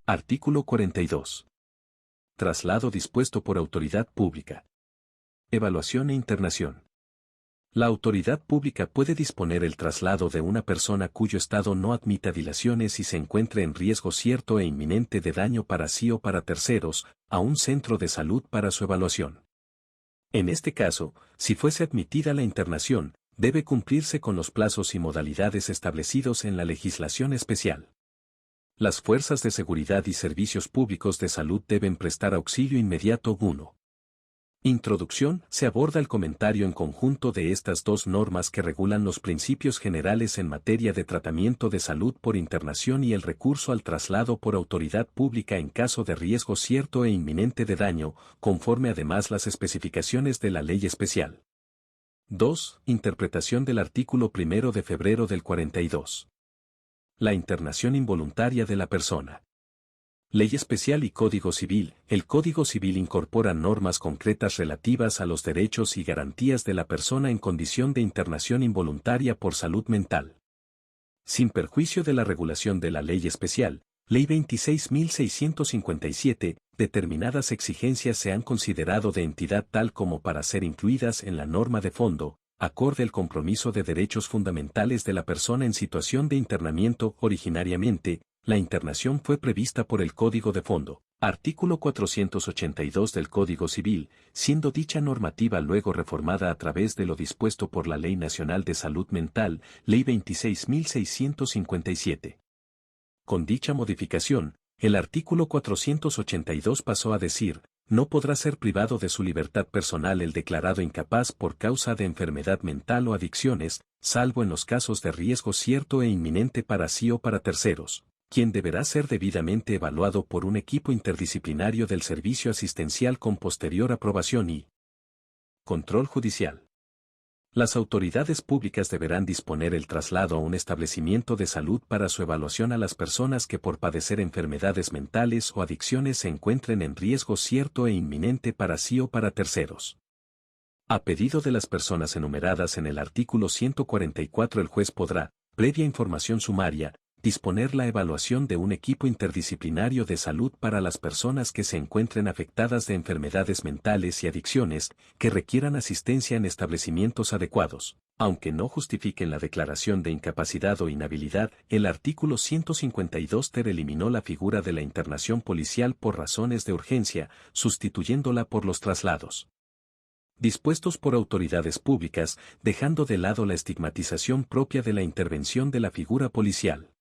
Artículo 42. Traslado dispuesto por autoridad pública. Evaluación e internación. La autoridad pública puede disponer el traslado de una persona cuyo estado no admita dilaciones y se encuentre en riesgo cierto e inminente de daño para sí o para terceros, a un centro de salud para su evaluación. En este caso, si fuese admitida la internación, debe cumplirse con los plazos y modalidades establecidos en la legislación especial. Las fuerzas de seguridad y servicios públicos de salud deben prestar auxilio inmediato. 1. Introducción. Se aborda el comentario en conjunto de estas dos normas que regulan los principios generales en materia de tratamiento de salud por internación y el recurso al traslado por autoridad pública en caso de riesgo cierto e inminente de daño, conforme además las especificaciones de la ley especial. 2. Interpretación del artículo 1 de febrero del 42. La internación involuntaria de la persona. Ley especial y Código Civil. El Código Civil incorpora normas concretas relativas a los derechos y garantías de la persona en condición de internación involuntaria por salud mental. Sin perjuicio de la regulación de la Ley Especial, Ley 26.657, determinadas exigencias se han considerado de entidad tal como para ser incluidas en la norma de fondo, acorde al compromiso de derechos fundamentales de la persona en situación de internamiento. Originariamente, la internación fue prevista por el Código de Fondo, artículo 482 del Código Civil, siendo dicha normativa luego reformada a través de lo dispuesto por la Ley Nacional de Salud Mental, Ley 26.657. Con dicha modificación, el artículo 482 pasó a decir: no podrá ser privado de su libertad personal el declarado incapaz por causa de enfermedad mental o adicciones, salvo en los casos de riesgo cierto e inminente para sí o para terceros, quien deberá ser debidamente evaluado por un equipo interdisciplinario del servicio asistencial con posterior aprobación y control judicial. Las autoridades públicas deberán disponer el traslado a un establecimiento de salud para su evaluación a las personas que por padecer enfermedades mentales o adicciones se encuentren en riesgo cierto e inminente para sí o para terceros. A pedido de las personas enumeradas en el artículo 144, el juez podrá, previa información sumaria, disponer la evaluación de un equipo interdisciplinario de salud para las personas que se encuentren afectadas de enfermedades mentales y adicciones, que requieran asistencia en establecimientos adecuados, aunque no justifiquen la declaración de incapacidad o inhabilidad. El artículo 152 ter eliminó la figura de la internación policial por razones de urgencia, sustituyéndola por los traslados dispuestos por autoridades públicas, dejando de lado la estigmatización propia de la intervención de la figura policial.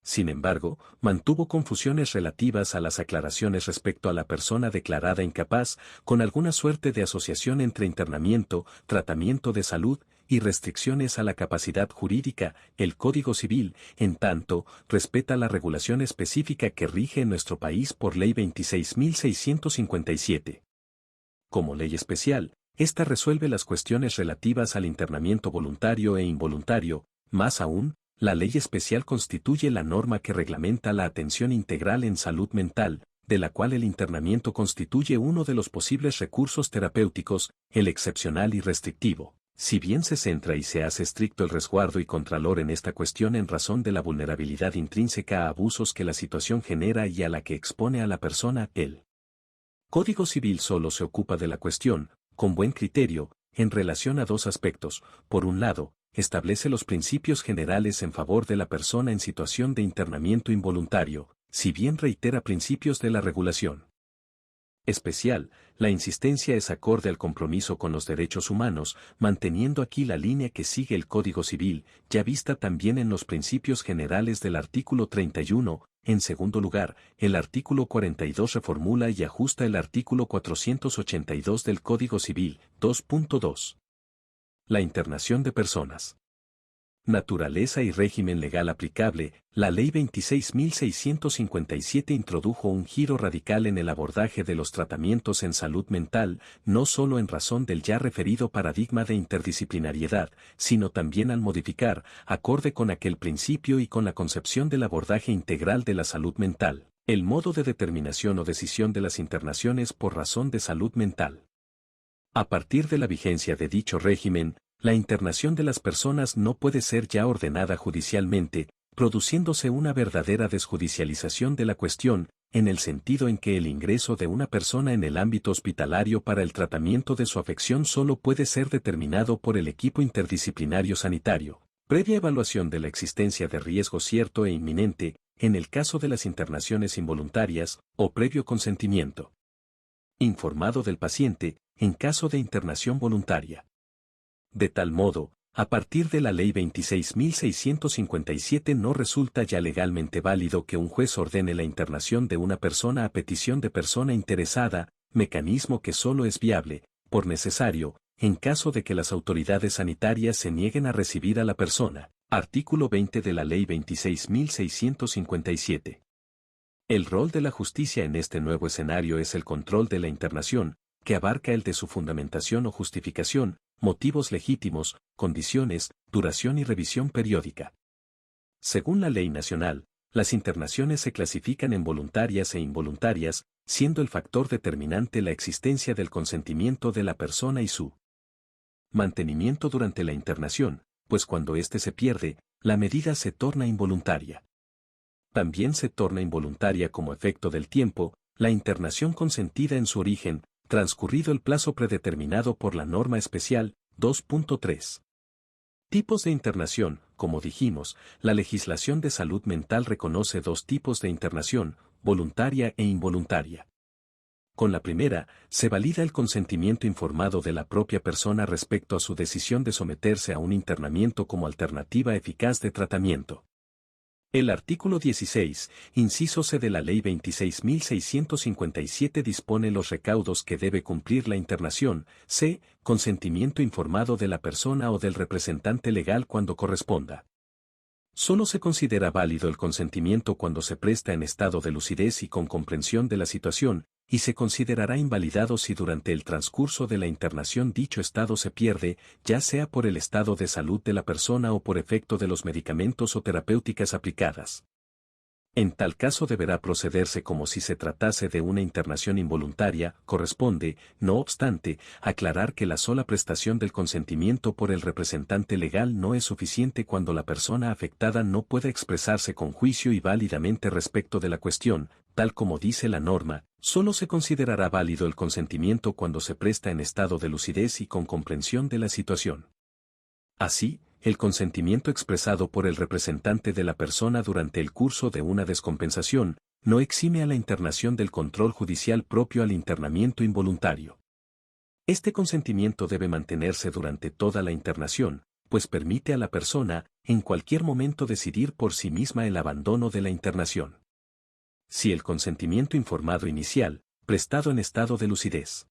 Sin embargo, mantuvo confusiones relativas a las aclaraciones respecto a la persona declarada incapaz, con alguna suerte de asociación entre internamiento, tratamiento de salud y restricciones a la capacidad jurídica. El Código Civil, en tanto, respeta la regulación específica que rige en nuestro país por Ley 26.657. Como ley especial, esta resuelve las cuestiones relativas al internamiento voluntario e involuntario. Más aún, la ley especial constituye la norma que reglamenta la atención integral en salud mental, de la cual el internamiento constituye uno de los posibles recursos terapéuticos, el excepcional y restrictivo. Si bien se centra y se hace estricto el resguardo y contralor en esta cuestión en razón de la vulnerabilidad intrínseca a abusos que la situación genera y a la que expone a la persona, el Código Civil solo se ocupa de la cuestión, con buen criterio, en relación a dos aspectos. Por un lado, establece los principios generales en favor de la persona en situación de internamiento involuntario, si bien reitera principios de la regulación especial. La insistencia es acorde al compromiso con los derechos humanos, manteniendo aquí la línea que sigue el Código Civil, ya vista también en los principios generales del artículo 31. En segundo lugar, el artículo 42 reformula y ajusta el artículo 482 del Código Civil. 2.2. La internación de personas. Naturaleza y régimen legal aplicable. La Ley 26.657 introdujo un giro radical en el abordaje de los tratamientos en salud mental, no solo en razón del ya referido paradigma de interdisciplinariedad, sino también al modificar, acorde con aquel principio y con la concepción del abordaje integral de la salud mental, el modo de determinación o decisión de las internaciones por razón de salud mental. A partir de la vigencia de dicho régimen, la internación de las personas no puede ser ya ordenada judicialmente, produciéndose una verdadera desjudicialización de la cuestión, en el sentido en que el ingreso de una persona en el ámbito hospitalario para el tratamiento de su afección solo puede ser determinado por el equipo interdisciplinario sanitario, previa evaluación de la existencia de riesgo cierto e inminente, en el caso de las internaciones involuntarias, o previo consentimiento informado del paciente, en caso de internación voluntaria. De tal modo, a partir de la Ley 26.657 no resulta ya legalmente válido que un juez ordene la internación de una persona a petición de persona interesada, mecanismo que solo es viable, por necesario, en caso de que las autoridades sanitarias se nieguen a recibir a la persona. Artículo 20 de la Ley 26.657. El rol de la justicia en este nuevo escenario es el control de la internación, que abarca el de su fundamentación o justificación, motivos legítimos, condiciones, duración y revisión periódica. Según la ley nacional, las internaciones se clasifican en voluntarias e involuntarias, siendo el factor determinante la existencia del consentimiento de la persona y su mantenimiento durante la internación, pues cuando éste se pierde, la medida se torna involuntaria. También se torna involuntaria como efecto del tiempo, la internación consentida en su origen, transcurrido el plazo predeterminado por la norma especial 2.3. Tipos de internación. Como dijimos, la legislación de salud mental reconoce dos tipos de internación, voluntaria e involuntaria. Con la primera, se valida el consentimiento informado de la propia persona respecto a su decisión de someterse a un internamiento como alternativa eficaz de tratamiento. El artículo 16, inciso C de la Ley 26.657 dispone los recaudos que debe cumplir la internación. C. Consentimiento informado de la persona o del representante legal cuando corresponda. Solo se considera válido el consentimiento cuando se presta en estado de lucidez y con comprensión de la situación, y se considerará invalidado si durante el transcurso de la internación dicho estado se pierde, ya sea por el estado de salud de la persona o por efecto de los medicamentos o terapéuticas aplicadas. En tal caso deberá procederse como si se tratase de una internación involuntaria. Corresponde, no obstante, aclarar que la sola prestación del consentimiento por el representante legal no es suficiente cuando la persona afectada no pueda expresarse con juicio y válidamente respecto de la cuestión. Tal como dice la norma, solo se considerará válido el consentimiento cuando se presta en estado de lucidez y con comprensión de la situación. Así, el consentimiento expresado por el representante de la persona durante el curso de una descompensación, no exime a la internación del control judicial propio al internamiento involuntario. Este consentimiento debe mantenerse durante toda la internación, pues permite a la persona, en cualquier momento decidir por sí misma el abandono de la internación. Si el consentimiento informado inicial, prestado en estado de lucidez,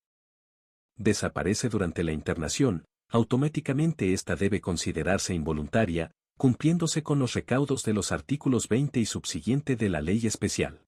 desaparece durante la internación, automáticamente ésta debe considerarse involuntaria, cumpliéndose con los recaudos de los artículos 20 y subsiguiente de la ley especial.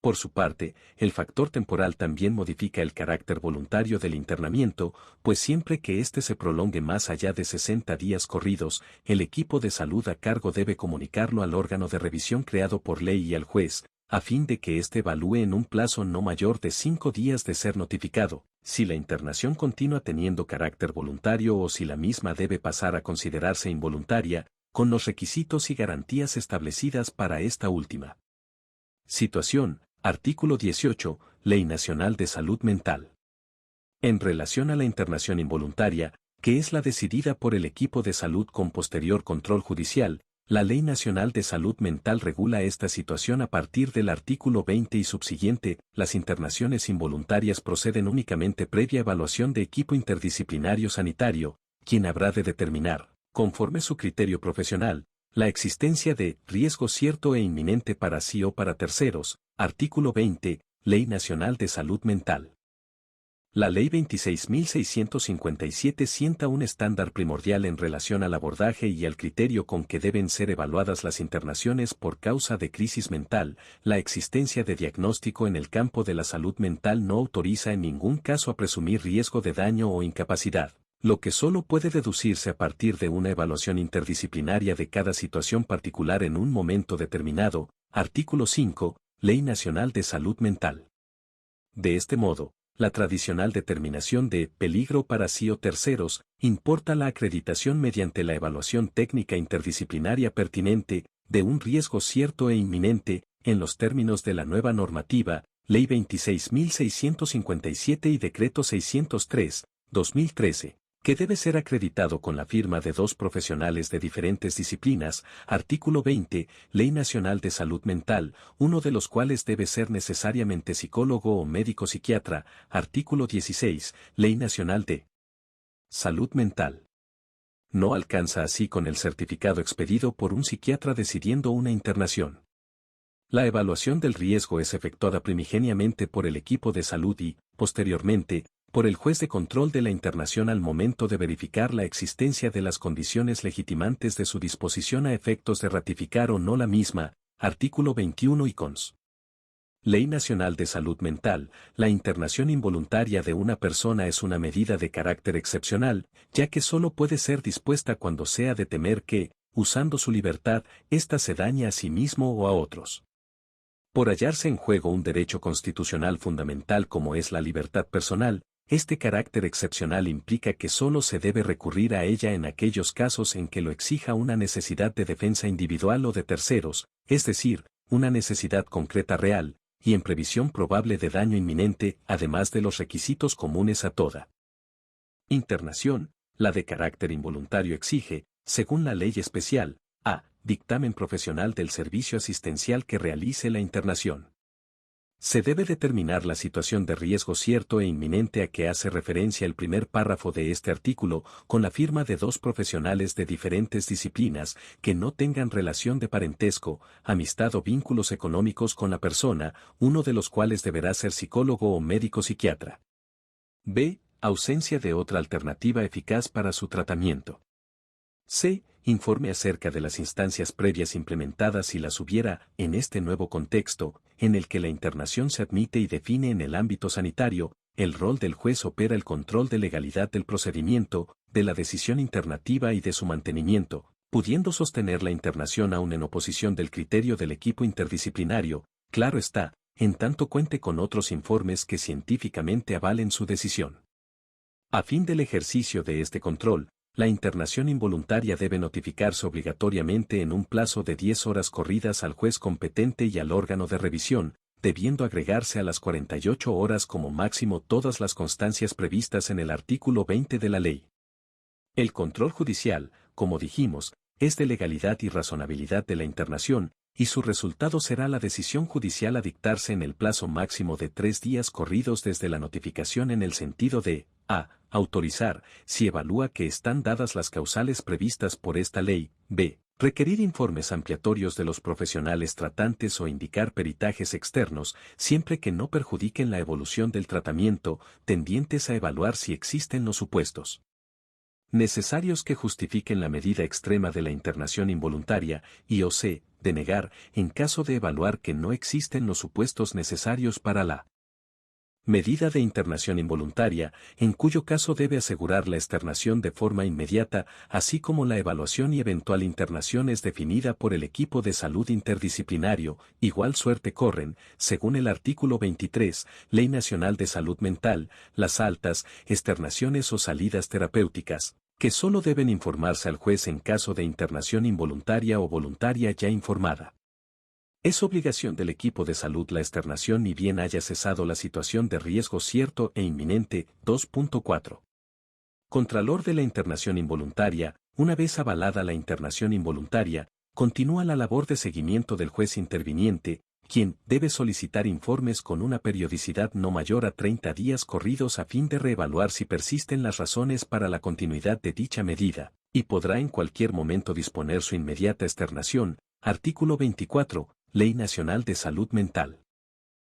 Por su parte, el factor temporal también modifica el carácter voluntario del internamiento, pues siempre que éste se prolongue más allá de 60 días corridos, el equipo de salud a cargo debe comunicarlo al órgano de revisión creado por ley y al juez, a fin de que éste evalúe en un plazo no mayor de 5 días de ser notificado, si la internación continúa teniendo carácter voluntario o si la misma debe pasar a considerarse involuntaria, con los requisitos y garantías establecidas para esta última situación. Artículo 18, Ley Nacional de Salud Mental. En relación a la internación involuntaria, que es la decidida por el equipo de salud con posterior control judicial, la Ley Nacional de Salud Mental regula esta situación a partir del artículo 20 y subsiguiente. Las internaciones involuntarias proceden únicamente previa evaluación de equipo interdisciplinario sanitario, quien habrá de determinar, conforme su criterio profesional, la existencia de riesgo cierto e inminente para sí o para terceros. Artículo 20, Ley Nacional de Salud Mental. La Ley 26.657 sienta un estándar primordial en relación al abordaje y al criterio con que deben ser evaluadas las internaciones por causa de crisis mental. La existencia de diagnóstico en el campo de la salud mental no autoriza en ningún caso a presumir riesgo de daño o incapacidad, lo que solo puede deducirse a partir de una evaluación interdisciplinaria de cada situación particular en un momento determinado. Artículo 5, Ley Nacional de Salud Mental. De este modo, la tradicional determinación de peligro para sí o terceros importa la acreditación mediante la evaluación técnica interdisciplinaria pertinente, de un riesgo cierto e inminente, en los términos de la nueva normativa, Ley 26.657 y Decreto 603, 2013, que debe ser acreditado con la firma de 2 profesionales de diferentes disciplinas, artículo 20, Ley Nacional de Salud Mental, uno de los cuales debe ser necesariamente psicólogo o médico psiquiatra, artículo 16, Ley Nacional de Salud Mental. No alcanza así con el certificado expedido por un psiquiatra decidiendo una internación. La evaluación del riesgo es efectuada primigeniamente por el equipo de salud y, posteriormente, por el juez de control de la internación al momento de verificar la existencia de las condiciones legitimantes de su disposición a efectos de ratificar o no la misma, artículo 21 y cons. Ley Nacional de Salud Mental, la internación involuntaria de una persona es una medida de carácter excepcional, ya que solo puede ser dispuesta cuando sea de temer que, usando su libertad, ésta se dañe a sí mismo o a otros. Por hallarse en juego un derecho constitucional fundamental como es la libertad personal, este carácter excepcional implica que solo se debe recurrir a ella en aquellos casos en que lo exija una necesidad de defensa individual o de terceros, es decir, una necesidad concreta real, y en previsión probable de daño inminente, además de los requisitos comunes a toda internación, la de carácter involuntario exige, según la ley especial, a. Dictamen profesional del servicio asistencial que realice la internación. Se debe determinar la situación de riesgo cierto e inminente a que hace referencia el primer párrafo de este artículo, con la firma de 2 profesionales de diferentes disciplinas que no tengan relación de parentesco, amistad o vínculos económicos con la persona, uno de los cuales deberá ser psicólogo o médico psiquiatra. B. Ausencia de otra alternativa eficaz para su tratamiento. C. Informe acerca de las instancias previas implementadas si las hubiera, en este nuevo contexto, en el que la internación se admite y define en el ámbito sanitario, el rol del juez opera el control de legalidad del procedimiento, de la decisión internativa y de su mantenimiento, pudiendo sostener la internación aún en oposición del criterio del equipo interdisciplinario, claro está, en tanto cuente con otros informes que científicamente avalen su decisión. A fin del ejercicio de este control, la internación involuntaria debe notificarse obligatoriamente en un plazo de 10 horas corridas al juez competente y al órgano de revisión, debiendo agregarse a las 48 horas como máximo todas las constancias previstas en el artículo 20 de la ley. El control judicial, como dijimos, es de legalidad y razonabilidad de la internación, y su resultado será la decisión judicial a dictarse en el plazo máximo de 3 días corridos desde la notificación en el sentido de a. Autorizar, si evalúa que están dadas las causales previstas por esta ley, b. Requerir informes ampliatorios de los profesionales tratantes o indicar peritajes externos, siempre que no perjudiquen la evolución del tratamiento, tendientes a evaluar si existen los supuestos necesarios que justifiquen la medida extrema de la internación involuntaria, y o c. Denegar, en caso de evaluar que no existen los supuestos necesarios para la medida de internación involuntaria, en cuyo caso debe asegurar la externación de forma inmediata, así como la evaluación y eventual internación es definida por el equipo de salud interdisciplinario, igual suerte corren, según el artículo 23, Ley Nacional de Salud Mental, las altas, externaciones o salidas terapéuticas, que solo deben informarse al juez en caso de internación involuntaria o voluntaria ya informada. Es obligación del equipo de salud la externación ni bien haya cesado la situación de riesgo cierto e inminente. 2.4. Contralor de la internación involuntaria, una vez avalada la internación involuntaria, continúa la labor de seguimiento del juez interviniente, quien debe solicitar informes con una periodicidad no mayor a 30 días corridos a fin de reevaluar si persisten las razones para la continuidad de dicha medida, y podrá en cualquier momento disponer su inmediata externación. Artículo 24. Ley Nacional de Salud Mental.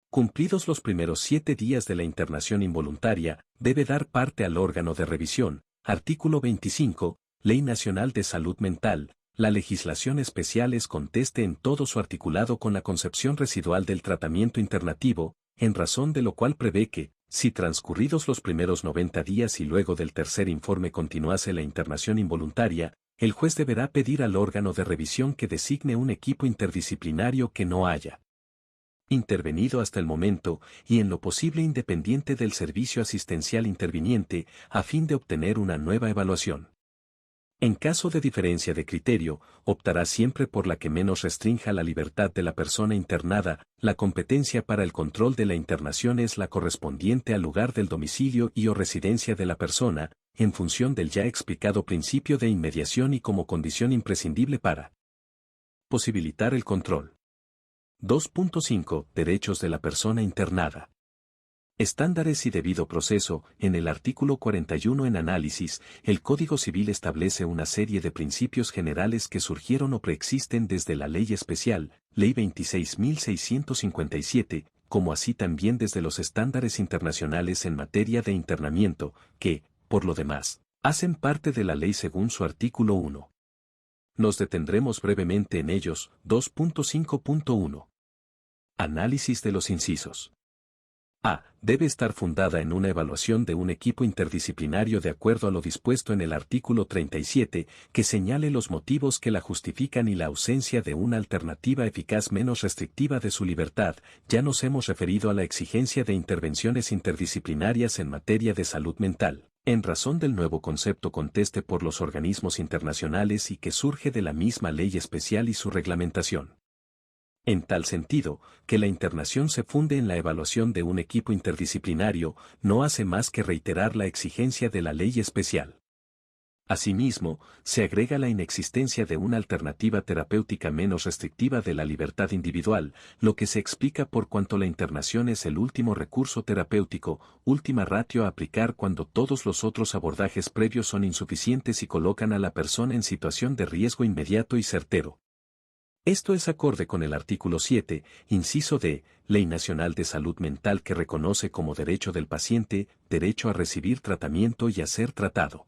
Cumplidos los primeros 7 días de la internación involuntaria, debe dar parte al órgano de revisión. Artículo 25. Ley Nacional de Salud Mental. La legislación especial es conteste en todo su articulado con la concepción residual del tratamiento internativo, en razón de lo cual prevé que, si transcurridos los primeros 90 días y luego del tercer informe continuase la internación involuntaria, el juez deberá pedir al órgano de revisión que designe un equipo interdisciplinario que no haya intervenido hasta el momento y en lo posible independiente del servicio asistencial interviniente, a fin de obtener una nueva evaluación. En caso de diferencia de criterio, optará siempre por la que menos restrinja la libertad de la persona internada. La competencia para el control de la internación es la correspondiente al lugar del domicilio y o residencia de la persona, en función del ya explicado principio de inmediación y como condición imprescindible para posibilitar el control. 2.5. Derechos de la persona internada. Estándares y debido proceso. En el artículo 41 en análisis, el Código Civil establece una serie de principios generales que surgieron o preexisten desde la Ley Especial, Ley 26.657, como así también desde los estándares internacionales en materia de internamiento, que, por lo demás, hacen parte de la ley según su artículo 1. Nos detendremos brevemente en ellos. 2.5.1. Análisis de los incisos. A. Debe estar fundada en una evaluación de un equipo interdisciplinario de acuerdo a lo dispuesto en el artículo 37, que señale los motivos que la justifican y la ausencia de una alternativa eficaz menos restrictiva de su libertad. Ya nos hemos referido a la exigencia de intervenciones interdisciplinarias en materia de salud mental, en razón del nuevo concepto conteste por los organismos internacionales y que surge de la misma ley especial y su reglamentación. En tal sentido, que la internación se funde en la evaluación de un equipo interdisciplinario, no hace más que reiterar la exigencia de la ley especial. Asimismo, se agrega la inexistencia de una alternativa terapéutica menos restrictiva de la libertad individual, lo que se explica por cuanto la internación es el último recurso terapéutico, última ratio a aplicar cuando todos los otros abordajes previos son insuficientes y colocan a la persona en situación de riesgo inmediato y certero. Esto es acorde con el artículo 7, inciso D, Ley Nacional de Salud Mental, que reconoce como derecho del paciente, derecho a recibir tratamiento y a ser tratado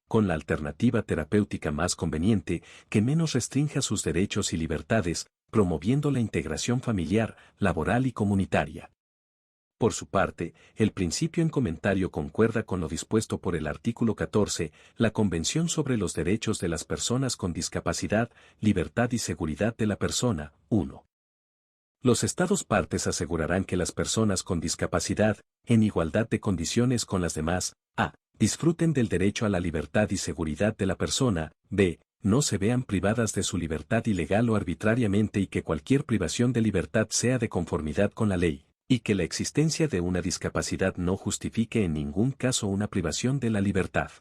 con la alternativa terapéutica más conveniente, que menos restrinja sus derechos y libertades, promoviendo la integración familiar, laboral y comunitaria. Por su parte, el principio en comentario concuerda con lo dispuesto por el artículo 14, la Convención sobre los Derechos de las Personas con Discapacidad, Libertad y Seguridad de la Persona. 1. Los Estados partes asegurarán que las personas con discapacidad, en igualdad de condiciones con las demás, a. disfruten del derecho a la libertad y seguridad de la persona, b. no se vean privadas de su libertad ilegal o arbitrariamente y que cualquier privación de libertad sea de conformidad con la ley, y que la existencia de una discapacidad no justifique en ningún caso una privación de la libertad.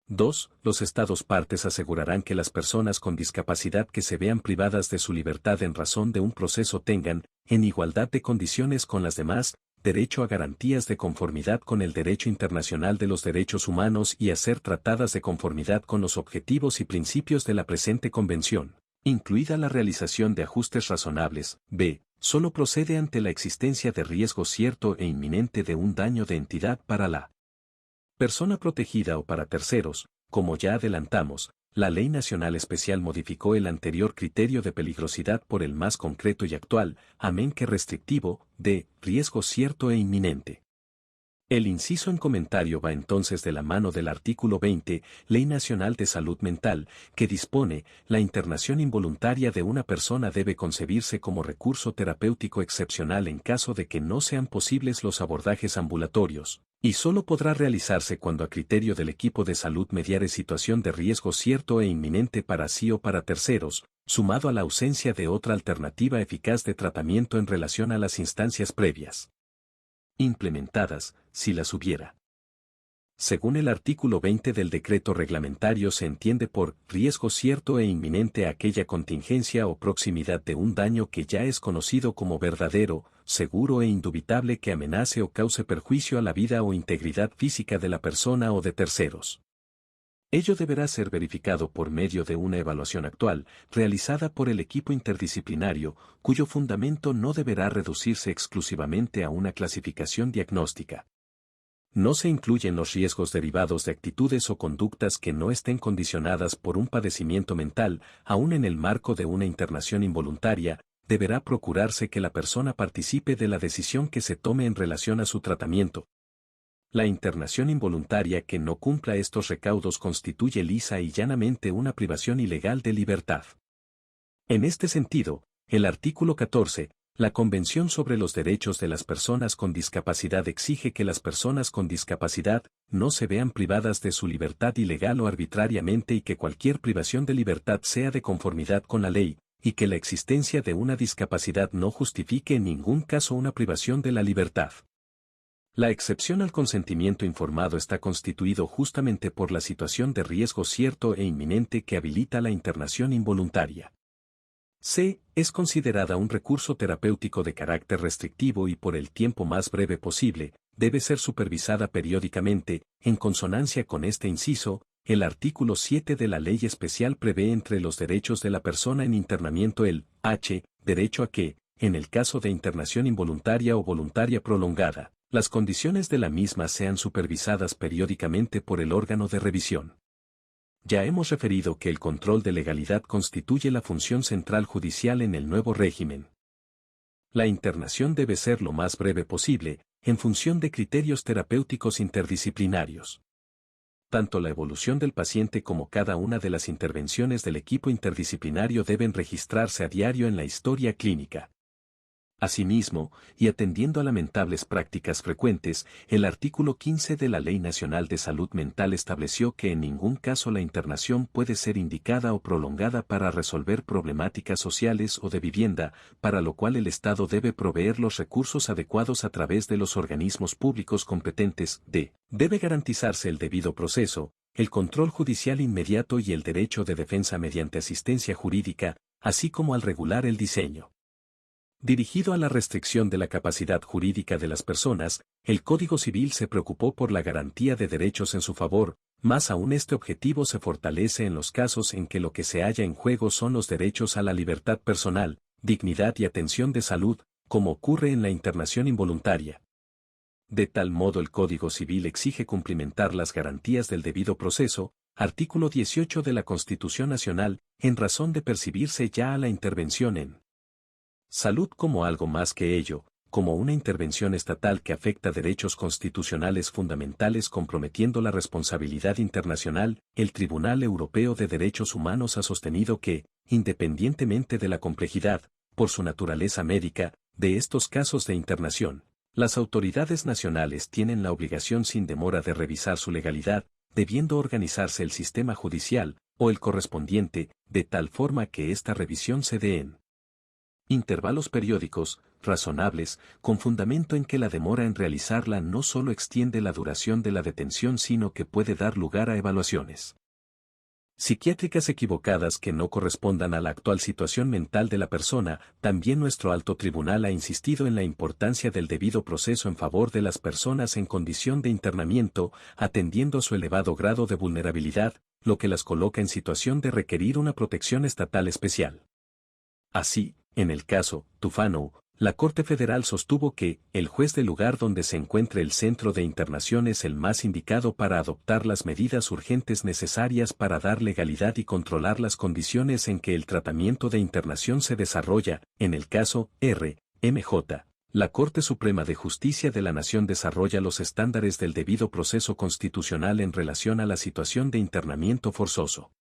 2. Los Estados partes asegurarán que las personas con discapacidad que se vean privadas de su libertad en razón de un proceso tengan, en igualdad de condiciones con las demás, derecho a garantías de conformidad con el derecho internacional de los derechos humanos y a ser tratadas de conformidad con los objetivos y principios de la presente convención, incluida la realización de ajustes razonables. B. Solo procede ante la existencia de riesgo cierto e inminente de un daño de entidad para la persona protegida o para terceros. Como ya adelantamos, la Ley Nacional Especial modificó el anterior criterio de peligrosidad por el más concreto y actual, amén que restrictivo, de riesgo cierto e inminente. El inciso en comentario va entonces de la mano del artículo 20, Ley Nacional de Salud Mental, que dispone, la internación involuntaria de una persona debe concebirse como recurso terapéutico excepcional en caso de que no sean posibles los abordajes ambulatorios, y solo podrá realizarse cuando a criterio del equipo de salud mediare situación de riesgo cierto e inminente para sí o para terceros, sumado a la ausencia de otra alternativa eficaz de tratamiento en relación a las instancias previas implementadas, si las hubiera. Según el artículo 20 del decreto reglamentario se entiende por riesgo cierto e inminente aquella contingencia o proximidad de un daño que ya es conocido como verdadero, seguro e indubitable que amenace o cause perjuicio a la vida o integridad física de la persona o de terceros. Ello deberá ser verificado por medio de una evaluación actual, realizada por el equipo interdisciplinario, cuyo fundamento no deberá reducirse exclusivamente a una clasificación diagnóstica. No se incluyen los riesgos derivados de actitudes o conductas que no estén condicionadas por un padecimiento mental, aún en el marco de una internación involuntaria, deberá procurarse que la persona participe de la decisión que se tome en relación a su tratamiento. La internación involuntaria que no cumpla estos recaudos constituye lisa y llanamente una privación ilegal de libertad. En este sentido, el artículo 14, La Convención sobre los Derechos de las Personas con Discapacidad exige que las personas con discapacidad no se vean privadas de su libertad ilegal o arbitrariamente y que cualquier privación de libertad sea de conformidad con la ley, y que la existencia de una discapacidad no justifique en ningún caso una privación de la libertad. La excepción al consentimiento informado está constituido justamente por la situación de riesgo cierto e inminente que habilita la internación involuntaria. C. Es considerada un recurso terapéutico de carácter restrictivo y por el tiempo más breve posible, debe ser supervisada periódicamente, en consonancia con este inciso. El artículo 7 de la Ley Especial prevé entre los derechos de la persona en internamiento el h. Derecho a que, en el caso de internación involuntaria o voluntaria prolongada, las condiciones de la misma sean supervisadas periódicamente por el órgano de revisión. Ya hemos referido que el control de legalidad constituye la función central judicial en el nuevo régimen. La internación debe ser lo más breve posible, en función de criterios terapéuticos interdisciplinarios. Tanto la evolución del paciente como cada una de las intervenciones del equipo interdisciplinario deben registrarse a diario en la historia clínica. Asimismo, y atendiendo a lamentables prácticas frecuentes, el artículo 15 de la Ley Nacional de Salud Mental estableció que en ningún caso la internación puede ser indicada o prolongada para resolver problemáticas sociales o de vivienda, para lo cual el Estado debe proveer los recursos adecuados a través de los organismos públicos competentes. Debe garantizarse el debido proceso, el control judicial inmediato y el derecho de defensa mediante asistencia jurídica, así como al regular el diseño dirigido a la restricción de la capacidad jurídica de las personas. El Código Civil se preocupó por la garantía de derechos en su favor, más aún este objetivo se fortalece en los casos en que lo que se halla en juego son los derechos a la libertad personal, dignidad y atención de salud, como ocurre en la internación involuntaria. De tal modo el Código Civil exige cumplimentar las garantías del debido proceso, artículo 18 de la Constitución Nacional, en razón de percibirse ya a la intervención en salud como algo más que ello, como una intervención estatal que afecta derechos constitucionales fundamentales comprometiendo la responsabilidad internacional. El Tribunal Europeo de Derechos Humanos ha sostenido que, independientemente de la complejidad, por su naturaleza médica, de estos casos de internación, las autoridades nacionales tienen la obligación sin demora de revisar su legalidad, debiendo organizarse el sistema judicial, o el correspondiente, de tal forma que esta revisión se dé en intervalos periódicos, razonables, con fundamento en que la demora en realizarla no solo extiende la duración de la detención sino que puede dar lugar a evaluaciones psiquiátricas equivocadas que no correspondan a la actual situación mental de la persona. También nuestro alto tribunal ha insistido en la importancia del debido proceso en favor de las personas en condición de internamiento, atendiendo a su elevado grado de vulnerabilidad, lo que las coloca en situación de requerir una protección estatal especial. Así, en el caso Tufano, la Corte Federal sostuvo que el juez del lugar donde se encuentre el centro de internación es el más indicado para adoptar las medidas urgentes necesarias para dar legalidad y controlar las condiciones en que el tratamiento de internación se desarrolla. En el caso R.M.J., la Corte Suprema de Justicia de la Nación desarrolla los estándares del debido proceso constitucional en relación a la situación de internamiento forzoso.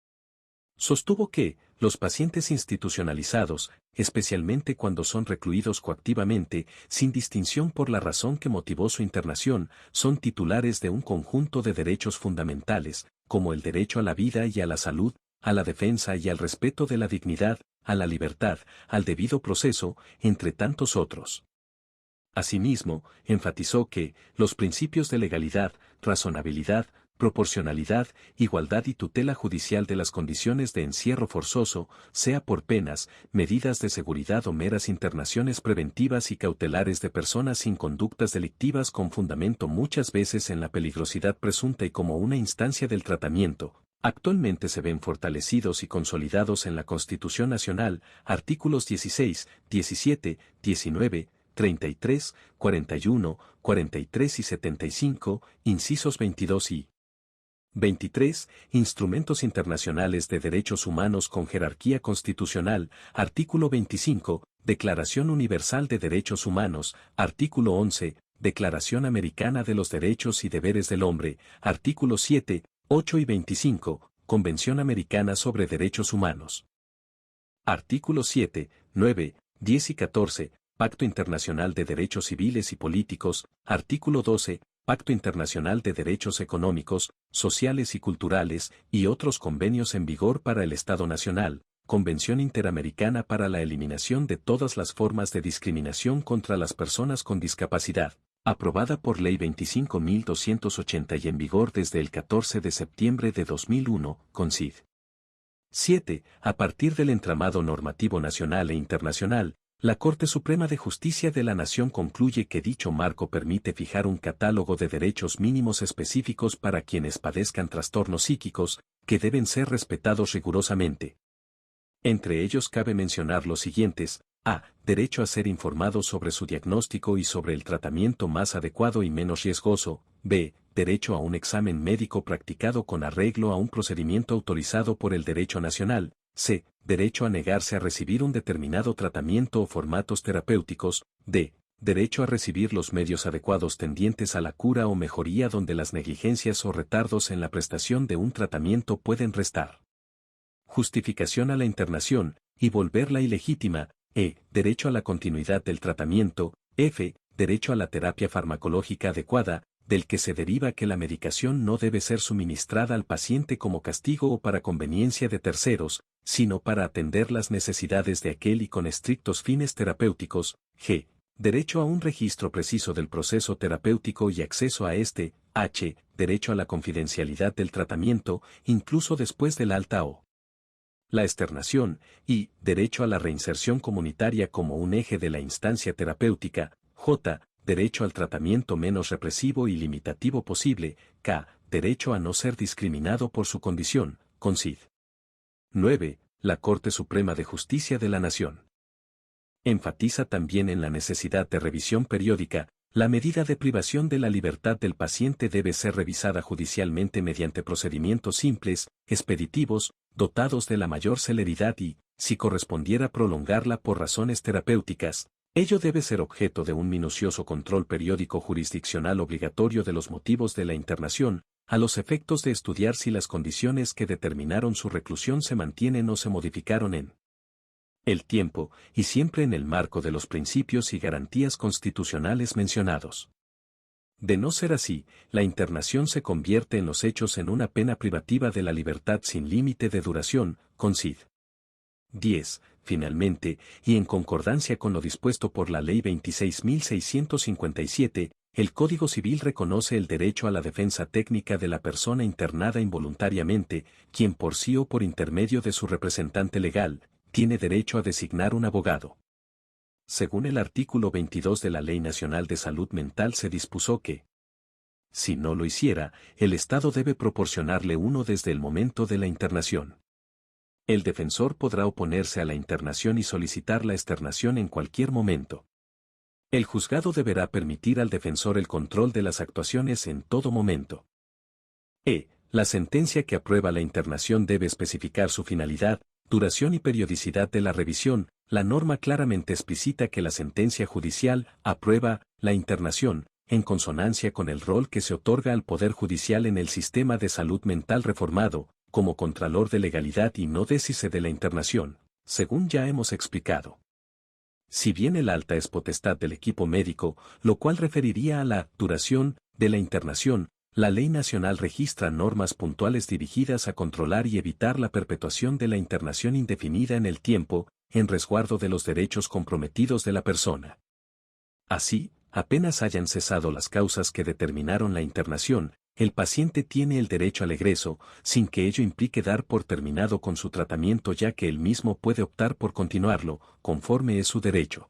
Sostuvo que, los pacientes institucionalizados, especialmente cuando son recluidos coactivamente, sin distinción por la razón que motivó su internación, son titulares de un conjunto de derechos fundamentales, como el derecho a la vida y a la salud, a la defensa y al respeto de la dignidad, a la libertad, al debido proceso, entre tantos otros. Asimismo, enfatizó que, los principios de legalidad, razonabilidad, proporcionalidad, igualdad y tutela judicial de las condiciones de encierro forzoso, sea por penas, medidas de seguridad o meras internaciones preventivas y cautelares de personas sin conductas delictivas con fundamento muchas veces en la peligrosidad presunta y como una instancia del tratamiento, actualmente se ven fortalecidos y consolidados en la Constitución Nacional, artículos 16, 17, 19, 33, 41, 43 y 75, incisos 22 y 23. Instrumentos internacionales de derechos humanos con jerarquía constitucional, artículo 25, Declaración Universal de Derechos Humanos, artículo 11, Declaración Americana de los Derechos y Deberes del Hombre, artículo 7, 8 y 25, Convención Americana sobre Derechos Humanos. Artículos 7, 9, 10 y 14, Pacto Internacional de Derechos Civiles y Políticos, artículo 12, Pacto Internacional de Derechos Económicos, Sociales y Culturales, y otros convenios en vigor para el Estado Nacional, Convención Interamericana para la Eliminación de todas las formas de discriminación contra las personas con discapacidad, aprobada por Ley 25.280 y en vigor desde el 14 de septiembre de 2001, CONCID. 7. A partir del entramado normativo nacional e internacional, la Corte Suprema de Justicia de la Nación concluye que dicho marco permite fijar un catálogo de derechos mínimos específicos para quienes padezcan trastornos psíquicos, que deben ser respetados rigurosamente. Entre ellos cabe mencionar los siguientes: a. Derecho a ser informado sobre su diagnóstico y sobre el tratamiento más adecuado y menos riesgoso. b. Derecho a un examen médico practicado con arreglo a un procedimiento autorizado por el derecho nacional. c. Derecho a negarse a recibir un determinado tratamiento o formatos terapéuticos. d. Derecho a recibir los medios adecuados tendientes a la cura o mejoría donde las negligencias o retardos en la prestación de un tratamiento pueden restar justificación a la internación y volverla ilegítima. E. Derecho a la continuidad del tratamiento. F. Derecho a la terapia farmacológica adecuada, del que se deriva que la medicación no debe ser suministrada al paciente como castigo o para conveniencia de terceros, sino para atender las necesidades de aquel y con estrictos fines terapéuticos. G. Derecho a un registro preciso del proceso terapéutico y acceso a este. H. Derecho a la confidencialidad del tratamiento, incluso después del alta o la externación, y derecho a la reinserción comunitaria como un eje de la instancia terapéutica. J. Derecho al tratamiento menos represivo y limitativo posible. K. Derecho a no ser discriminado por su condición. CONCID. 9. La Corte Suprema de Justicia de la Nación enfatiza también en la necesidad de revisión periódica. La medida de privación de la libertad del paciente debe ser revisada judicialmente mediante procedimientos simples, expeditivos, dotados de la mayor celeridad y, si correspondiera prolongarla por razones terapéuticas, ello debe ser objeto de un minucioso control periódico jurisdiccional obligatorio de los motivos de la internación, a los efectos de estudiar si las condiciones que determinaron su reclusión se mantienen o se modificaron en el tiempo, y siempre en el marco de los principios y garantías constitucionales mencionados. De no ser así, la internación se convierte en los hechos en una pena privativa de la libertad sin límite de duración. CONCID. 10. Finalmente, y en concordancia con lo dispuesto por la Ley 26.657, el Código Civil reconoce el derecho a la defensa técnica de la persona internada involuntariamente, quien por sí o por intermedio de su representante legal, tiene derecho a designar un abogado. Según el artículo 22 de la Ley Nacional de Salud Mental se dispuso que, si no lo hiciera, el Estado debe proporcionarle uno desde el momento de la internación. El defensor podrá oponerse a la internación y solicitar la externación en cualquier momento. El juzgado deberá permitir al defensor el control de las actuaciones en todo momento. La sentencia que aprueba la internación debe especificar su finalidad, duración y periodicidad de la revisión. La norma claramente explicita que la sentencia judicial aprueba la internación, en consonancia con el rol que se otorga al Poder Judicial en el sistema de salud mental reformado, como contralor de legalidad y no décice de la internación, según ya hemos explicado. Si bien el alta es potestad del equipo médico, lo cual referiría a la duración de la internación, la Ley Nacional registra normas puntuales dirigidas a controlar y evitar la perpetuación de la internación indefinida en el tiempo, en resguardo de los derechos comprometidos de la persona. Así, apenas hayan cesado las causas que determinaron la internación, el paciente tiene el derecho al egreso, sin que ello implique dar por terminado con su tratamiento, ya que él mismo puede optar por continuarlo, conforme es su derecho.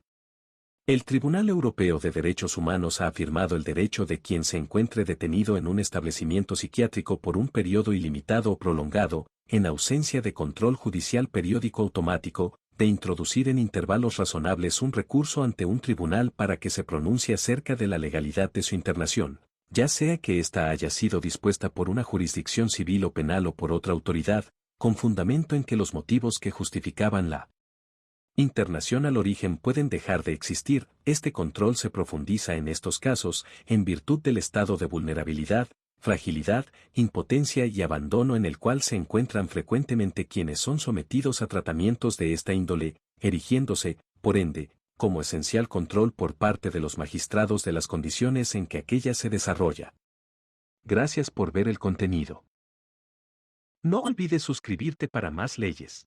El Tribunal Europeo de Derechos Humanos ha afirmado el derecho de quien se encuentre detenido en un establecimiento psiquiátrico por un periodo ilimitado o prolongado, en ausencia de control judicial periódico automático, de introducir en intervalos razonables un recurso ante un tribunal para que se pronuncie acerca de la legalidad de su internación, ya sea que ésta haya sido dispuesta por una jurisdicción civil o penal o por otra autoridad, con fundamento en que los motivos que justificaban la internación al origen pueden dejar de existir. Este control se profundiza en estos casos, en virtud del estado de vulnerabilidad, fragilidad, impotencia y abandono en el cual se encuentran frecuentemente quienes son sometidos a tratamientos de esta índole, erigiéndose, por ende, como esencial control por parte de los magistrados de las condiciones en que aquella se desarrolla. Gracias por ver el contenido. No olvides suscribirte para más leyes.